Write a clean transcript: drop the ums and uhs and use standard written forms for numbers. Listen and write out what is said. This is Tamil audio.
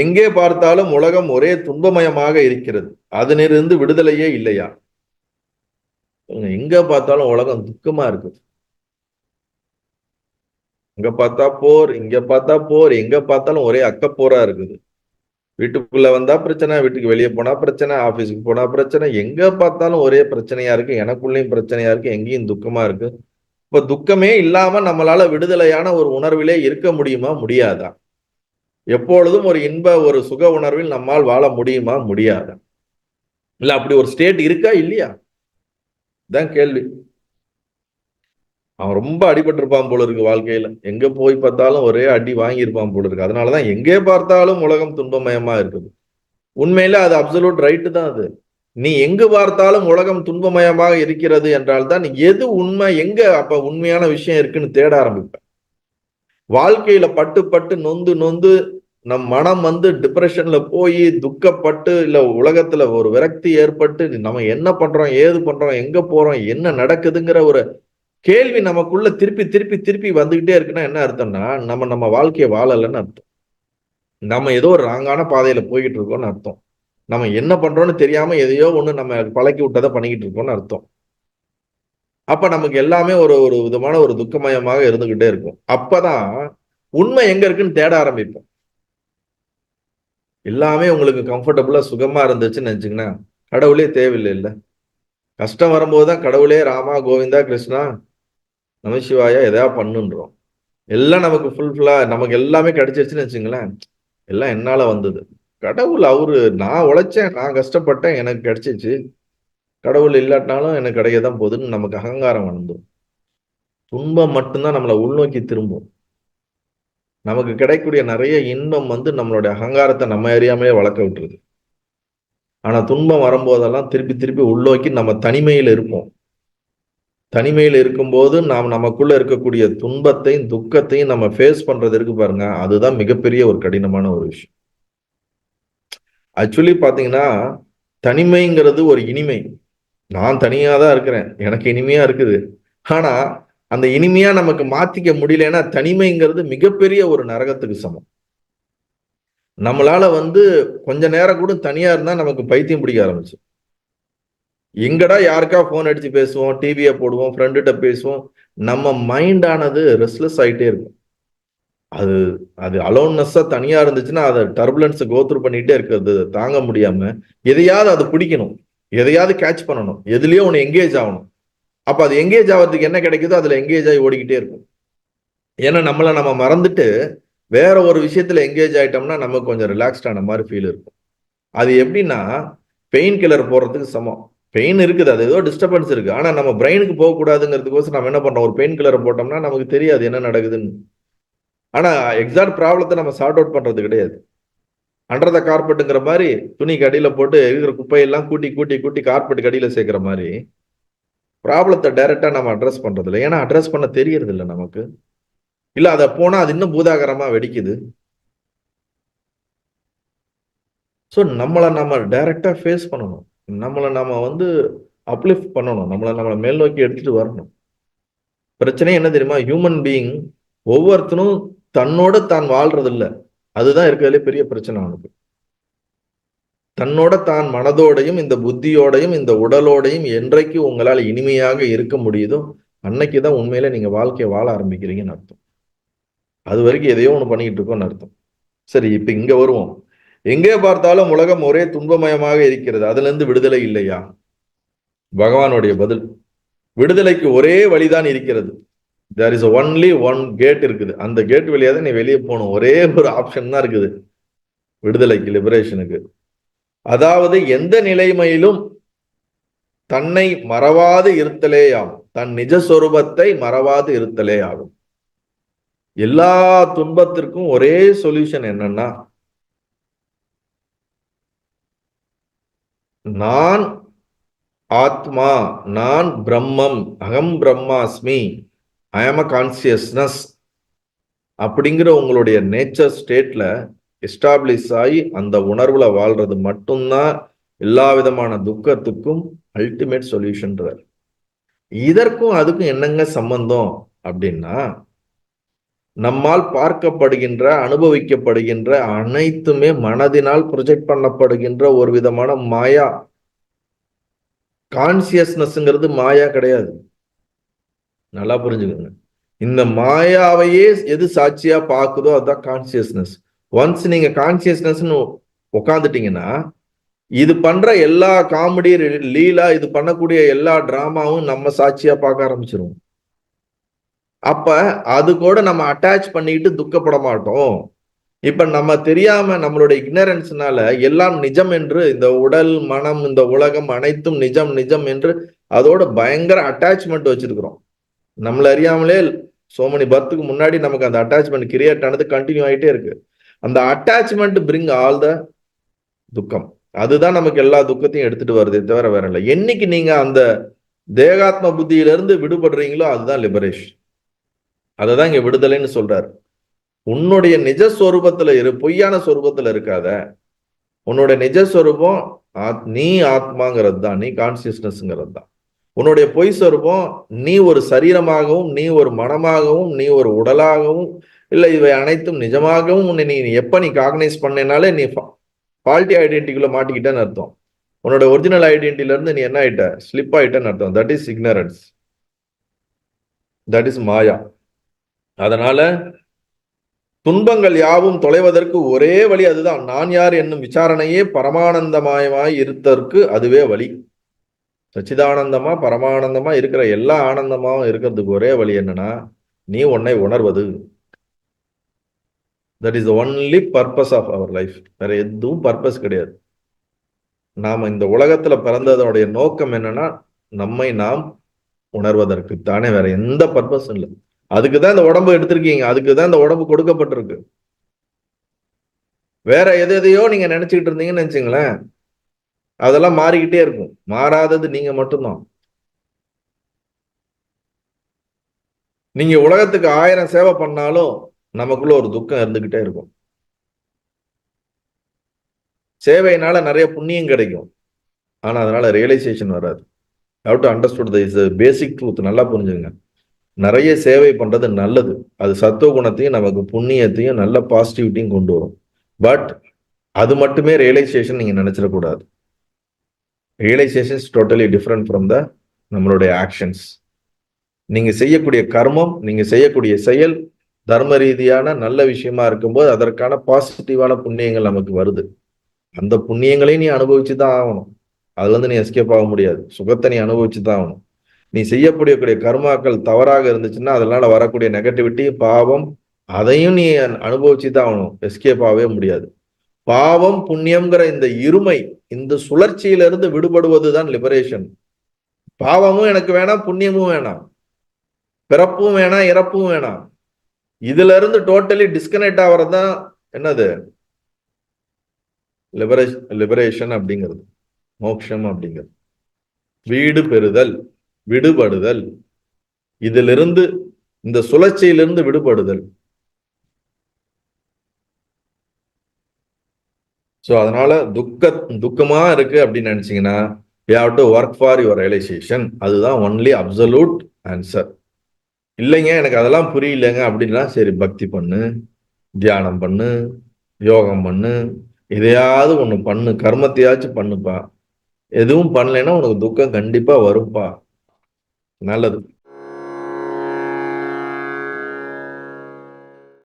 எங்கே பார்த்தாலும் உலகம் ஒரே துன்பமயமாக இருக்கிறது, அதனிலிருந்து விடுதலையே இல்லையா? எங்க பார்த்தாலும் உலகம் துக்கமா இருக்குது. அங்க பார்த்தா போர், இங்க பார்த்தா போர், எங்க பார்த்தாலும் ஒரே அக்கப்போரா இருக்குது. வீட்டுக்குள்ள வந்தா பிரச்சனை, வீட்டுக்கு வெளியே போனா பிரச்சனை, ஆபீஸுக்கு போனா பிரச்சனை, எங்க பார்த்தாலும் ஒரே பிரச்சனையா இருக்கு. எனக்குள்ளேயும் பிரச்சனையா இருக்கு, எங்கேயும் துக்கமா இருக்கு. இப்ப துக்கமே இல்லாம நம்மளால விடுதலையான ஒரு உணர்விலே இருக்க முடியுமா? முடியாதா? எப்பொழுதும் ஒரு இன்ப ஒரு சுக உணர்வில் நம்மால் வாழ முடியுமா? முடியாதா? இல்ல அப்படி ஒரு ஸ்டேட் இருக்கா இல்லையா? தான் கேள்வி. அவன் ரொம்ப அடிபட்டிருப்பான் போல இருக்கு வாழ்க்கையில. எங்க போய் பார்த்தாலும் ஒரே அடி வாங்கியிருப்பான் போல இருக்கு. அதனாலதான் எங்கே பார்த்தாலும் உலகம் துன்பமயமா இருக்குது. உண்மையில அது அப்சல்யூட் ரைட்டு தான். அது நீ எங்கு பார்த்தாலும் உலகம் துன்பமயமாக இருக்கிறது என்றால் தான் எது உண்மை, எங்க அப்ப உண்மையான விஷயம் இருக்குன்னு தேட ஆரம்பிப்ப. வாழ்க்கையில பட்டு பட்டு நொந்து நொந்து நம் மனம் வந்து டிப்ரெஷன்ல போய் துக்கப்பட்டு, இல்ல உலகத்துல ஒரு விரக்தி ஏற்பட்டு நம்ம என்ன பண்றோம், ஏது பண்றோம், எங்க போறோம், என்ன நடக்குதுங்கிற ஒரு கேள்வி நமக்குள்ள திருப்பி திருப்பி திருப்பி வந்துகிட்டே இருக்குன்னா என்ன அர்த்தம்னா, நம்ம வாழ்க்கையை வாழலன்னு அர்த்தம். நம்ம ஏதோ ஒரு ராங்கான பாதையில போய்கிட்டு இருக்கோம்னு அர்த்தம். நம்ம என்ன பண்றோம்னு தெரியாம எதையோ ஒண்ணு நம்ம பழக்கி விட்டதை பண்ணிக்கிட்டு இருக்கோம்னு அர்த்தம். அப்ப நமக்கு எல்லாமே ஒரு ஒரு விதமான ஒரு துக்கமயமாக இருந்துகிட்டே இருக்கும். அப்பதான் உண்மை எங்க இருக்குன்னு தேட ஆரம்பிப்போம். எல்லாமே உங்களுக்கு கம்ஃபர்டபுளா சுகமா இருந்துச்சுன்னு நினைச்சீங்கன்னா கடவுளே தேவையில்லை. இல்ல கஷ்டம் வரும்போதுதான் கடவுளே ராமா கோவிந்தா கிருஷ்ணா நமசிவாயா எதையா பண்ணுன்றோம். எல்லாம் நமக்கு ஃபுல்ஃபில்லா நமக்கு எல்லாமே கிடைச்சிருச்சுன்னு வச்சுங்களேன், எல்லாம் என்னால வந்தது. கடவுள் அவரு நான் உழைச்சேன், நான் கஷ்டப்பட்டேன், எனக்கு கிடைச்சிச்சு. கடவுள் இல்லாட்டினாலும் எனக்கு கிடைக்கதான் போகுதுன்னு நமக்கு அகங்காரம் வந்துடும். துன்பம் மட்டும்தான் நம்மளை உள்நோக்கி திரும்பும். நமக்கு கிடைக்கக்கூடிய நிறைய இன்பம் வந்து நம்மளுடைய அகங்காரத்தை நம்ம அறியாமலே வளர்க்க விட்டுருது. ஆனா துன்பம் வரும்போதெல்லாம் திருப்பி திருப்பி உள்நோக்கி நம்ம தனிமையில் இருப்போம். தனிமையில் இருக்கும்போது நாம் நமக்குள்ள இருக்கக்கூடிய துன்பத்தையும் துக்கத்தையும் நம்ம ஃபேஸ் பண்றது இருக்கு பாருங்க, அதுதான் மிகப்பெரிய ஒரு கடினமான ஒரு விஷயம். ஆக்சுவலி பாத்தீங்கன்னா தனிமைங்கிறது ஒரு இனிமை. நான் தனியா தான் இருக்கிறேன், எனக்கு இனிமையா இருக்குது. ஆனா அந்த இனிமையா நமக்கு மாத்திக்க முடியலன்னா தனிமைங்கிறது மிகப்பெரிய ஒரு நரகத்துக்கு சமம். நம்மளால வந்து கொஞ்ச நேரம் கூட தனியா இருந்தா நமக்கு பைத்தியம் பிடிக்க ஆரம்பிச்சு. எங்கடா யாருக்கா போன் அடிச்சு பேசுவோம், டிவியை போடுவோம், ஃப்ரெண்டுகிட்ட பேசுவோம். நம்ம மைண்ட் ஆனது ரெஸ்ட்லெஸ் ஆயிட்டே இருக்கும். அது அது அலோன்னஸா தனியா இருந்துச்சுன்னா அதை டர்புலன்ஸ் கோத்ரூ பண்ணிட்டே இருக்கிறது தாங்க முடியாம எதையாவது அது பிடிக்கணும், எதையாவது கேட்ச் பண்ணணும், எதுலயோ ஒன்று எங்கேஜ் ஆகணும். அப்ப அது எங்கேஜ் ஆகிறதுக்கு என்ன கிடைக்குதோ அதுல எங்கேஜ் ஆகி ஓடிக்கிட்டே இருக்கும். ஏன்னா நம்ம மறந்துட்டு வேற ஒரு விஷயத்துல எங்கேஜ் ஆயிட்டோம்னா நமக்கு கொஞ்சம் ரிலாக்ஸ்டான மாதிரி ஃபீல் இருக்கும். அது எப்படின்னா பெயின் கில்லர் போடுறதுக்கு சமம். பெயின் இருக்குது, அது ஏதோ டிஸ்டர்பன்ஸ் இருக்கு, ஆனா நம்ம பிரெயினுக்கு போகக்கூடாதுங்கிறதுக்கோசம் நம்ம என்ன பண்றோம், ஒரு பெயின் கில்லரை போட்டோம்னா நமக்கு தெரியாது என்ன நடக்குதுன்னு. ஆனா எக்ஸாக்ட் ப்ராப்ளத்தை நம்ம சார்ட் அவுட் பண்றது கிடையாது. அண்டர் த கார்பெட்டுங்கிற மாதிரி துணிக்கு அடியில போட்டு இருக்கிற குப்பையெல்லாம் கூட்டி கூட்டி கூட்டி கார்பெட் அடியில சேர்க்கிற மாதிரி ப்ராப்ளத்தை டைரக்டா நம்ம அட்ரஸ் பண்றது இல்லை. ஏன்னா அட்ரஸ் பண்ண தெரியறது இல்லை நமக்கு. இல்ல அதை போனா அது இன்னும் பூதாகரமா வெடிக்குது. ஸோ நம்மளை நம்ம டைரக்டா ஃபேஸ் பண்ணணும். நம்மளை நம்ம வந்து அப்லிஃப்ட் பண்ணணும். நம்மளை மேல் நோக்கி எடுத்துட்டு வரணும். பிரச்சனை என்ன தெரியுமா, ஹியூமன் பீயிங் ஒவ்வொருத்தனும் தன்னோட தான் வாழ்றது இல்லை. அதுதான் இருக்கிறதுலே பெரிய பிரச்சனை அவனுக்கு. தன்னோட தான் மனதோடையும் இந்த புத்தியோடையும் இந்த உடலோடையும் என்றைக்கு உங்களால் இனிமையாக இருக்க முடியுதோ அன்னைக்குதான் உண்மையில நீங்க வாழ்க்கையை வாழ ஆரம்பிக்கிறீங்கன்னு அர்த்தம். அது வரைக்கும் எதையோ ஒண்ணு பண்ணிக்கிட்டு இருக்கோம்னு அர்த்தம். சரி, இப்ப இங்க வருவோம். எங்கே பார்த்தாலும் உலகம் ஒரே துன்பமயமாக இருக்கிறது, அதுல இருந்து விடுதலை இல்லையா? பகவானுடைய பதில், விடுதலைக்கு ஒரே வழிதான் இருக்கிறது. There is only one gate இருக்குது. அந்த கேட் வழியா தான் நீ வெளியே போகணும். ஒரே ஒரு ஆப்ஷன் தான் இருக்குது விடுதலைக்கு, லிபரேஷனுக்கு. அதாவது எந்த நிலைமையிலும் தன்னை மறவாது இருத்தலே ஆகும். தன் நிஜஸ்வரூபத்தை மறவாது இருத்தலே ஆகும். எல்லா துன்பத்திற்கும் ஒரே சொல்யூஷன் என்னன்னா, நான் ஆத்மா, நான் பிரம்மம், அகம் பிரம்மாஸ்மி, ஐ ஆம் அ கான்சியஸ்னஸ் அப்படிங்கிற உங்களுடைய நேச்சர் ஸ்டேட்ல எஸ்டாப்ளிஷ் ஆகி அந்த உணர்வுல வாழ்றது மட்டும்தான் எல்லா விதமான துக்கத்துக்கும் அல்டிமேட் சொல்யூஷன்றார். இதற்கும் அதுக்கும் என்னங்க சம்பந்தம் அப்படின்னா, நம்மால் பார்க்கப்படுகின்ற, அனுபவிக்கப்படுகின்ற அனைத்துமே மனதினால் ப்ரொஜெக்ட் பண்ணப்படுகின்ற ஒரு விதமான மாயா. கான்சியஸ்னஸ்ங்கிறது மாயா கிடையாது. நல்லா புரிஞ்சுக்கோங்க. இந்த மாயாவையே எது சாட்சியா பார்க்குதோ அதுதான் கான்சியஸ்னஸ். ஒன்ஸ் நீங்க கான்சியஸ்னஸ்னு உட்காந்துட்டீங்கன்னா, இது பண்ற எல்லா காமெடி, லீலா, இது பண்ணக்கூடிய எல்லா டிராமாவும் நம்ம சாட்சியா பார்க்க ஆரம்பிச்சிருவோம். அப்ப அது கூட நம்ம அட்டாச் பண்ணிட்டு துக்கப்பட மாட்டோம். இப்ப நம்ம தெரியாம நம்மளுடைய இக்னரன்ஸ்னால எல்லாம் நிஜம் என்று, இந்த உடல், மனம், இந்த உலகம் அனைத்தும் நிஜம் நிஜம் என்று அதோட பயங்கர அட்டாச்மெண்ட் வச்சிருக்கிறோம். நம்மள அறியாமலே சோமனி பர்த்துக்கு முன்னாடி நமக்கு அந்த அட்டாச்மெண்ட் கிரியேட் ஆனது கண்டினியூ ஆகிட்டே இருக்கு. அந்த அட்டாச்மெண்ட் பிரிங் ஆல் த துக்கம். அதுதான் நமக்கு எல்லா துக்கத்தையும் எடுத்துட்டு வருதே தவிர வேற இல்லை. என்னைக்கு நீங்க அந்த தேகாத்ம புத்தியிலிருந்து விடுபடுறீங்களோ அதுதான் லிபரேஷன். அததான் இங்க விடுதலைன்னு சொல்றாரு. உன்னுடைய நிஜஸ்வரூபத்துல பொய்யான சொரூபத்துல இருக்காத. உன்னுடைய நிஜஸ்வரூபம் நீ ஆத்மாங்கிறது தான், நீ கான்சியஸ்னஸ்ங்கிறது தான். உன்னுடைய பொய் சொரூபம் நீ ஒரு சரீரமாகவும், நீ ஒரு மனமாகவும், நீ ஒரு உடலாகவும், இல்லை இவை அனைத்தும் நிஜமாகவும் உன்னை நீ எப்ப நீ காக்னைஸ் பண்ணனாலே நீ ஃபால்ட்டி ஐடென்டிட்டிக்குள்ள மாட்டிக்கிட்டேன்னு அர்த்தம். உன்னோட ஒரிஜினல் ஐடென்டிட்டில இருந்து நீ என்ன ஆயிட்ட, ஸ்லிப் ஆயிட்டேன்னு அர்த்தம். That is ignorance, that is maya. அதனால துன்பங்கள் யாவும் தொலைவதற்கு ஒரே வழி அதுதான். நான் யார் என்னும் விசாரணையே பரமானந்தமயமாய் இருத்தற்கு அதுவே வழி. சச்சிதானந்தமா பரமானந்தமா இருக்கிற எல்லா ஆனந்தமாவும் இருக்கிறதுக்கு ஒரே வழி என்னன்னா, நீ உன்னை உணர்வது. That is only purpose of our life. வேற எதுவும் பர்பஸ் கிடையாது. நாம இந்த உலகத்துல பிறந்ததோடைய நோக்கம் என்னன்னா, நம்மை நாம் உணர்வதற்கு தானே, வேற எந்த பர்பஸும் இல்லை. அதுக்குதான் இந்த உடம்பு எடுத்திருக்கீங்க, அதுக்குதான் இந்த உடம்பு கொடுக்கப்பட்டிருக்கு. வேற எதையோ நீங்க நினைச்சுக்கிட்டு இருந்தீங்கன்னு நினைச்சுங்களேன், அதெல்லாம் மாறிக்கிட்டே இருக்கும். மாறாதது நீங்க மட்டும்தான். நீங்க உலகத்துக்கு 1000 சேவை பண்ணாலும் நமக்குள்ள ஒரு துக்கம் இருந்துகிட்டே இருக்கும். சேவையினால நிறைய புண்ணியம் கிடைக்கும், ஆனா அதனால ரியலைசேஷன் வராது. How to understood this basic truth. நல்லா புரிஞ்சுங்க. நிறைய சேவை பண்றது நல்லது. அது சத்துவ குணத்தையும் நமக்கு புண்ணியத்தையும் நல்ல பாசிட்டிவிட்டியும் கொண்டு வரும். பட் அது மட்டுமே ரியலைசேஷன் நீங்க நினைச்சிடக்கூடாது. Realisation is totally different from the நம்மளுடைய ஆக்ஷன்ஸ். நீங்க செய்யக்கூடிய கர்மம், நீங்க செய்யக்கூடிய செயல் தர்ம ரீதியான நல்ல விஷயமா இருக்கும்போது அதற்கான பாசிட்டிவான புண்ணியங்கள் நமக்கு வருது. அந்த புண்ணியங்களையும் நீ அனுபவிச்சுதான் ஆகணும். அதுல இருந்து நீ எஸ்கேப் ஆக முடியாது. சுகத்தை நீ அனுபவிச்சுதான் ஆகணும். நீ செய்யக்கூடிய கர்மாக்கள் தவறாக இருந்துச்சுன்னா அதனால வரக்கூடிய நெகட்டிவிட்டி, பாவம், அதையும் நீ அனுபவிச்சுதான் ஆகணும். எஸ்கேப் ஆகவே முடியாது. பாவம் புண்ணியம்ங்கிற இந்த இருமை, இந்த சுழற்சியிலிருந்து விடுபடுவதுதான் லிபரேஷன். பாவமும் எனக்கு வேணாம், புண்ணியமும் வேணாம், பிறப்பும் வேணாம், இறப்பும் வேணாம். இதுல இருந்து டோட்டலி டிஸ்கனெக்ட் ஆகிறதுதான் என்னது லிபரேஷன் அப்படிங்கிறது, மோட்சம் அப்படிங்கிறது. வீடு பெறுதல், விடுபடுதல், இதிலிருந்து, இந்த சுழற்சியிலிருந்து விடுபடுதல். ஸோ அதனால துக்கமா இருக்கு அப்படின்னு நினைச்சீங்கன்னா, you have to work for your realisation. அதுதான் ஒன்லி அப்சல்யூட் ஆன்சர். இல்லைங்க எனக்கு அதெல்லாம் புரியலைங்க அப்படின்னா, சரி பக்தி பண்ணு, தியானம் பண்ணு, யோகம் பண்ணு, எதையாவது ஒன்று பண்ணு, கர்மத்தையாச்சும் பண்ணுப்பா. எதுவும் பண்ணலைன்னா உனக்கு துக்கம் கண்டிப்பா வரும்பா. நல்லது.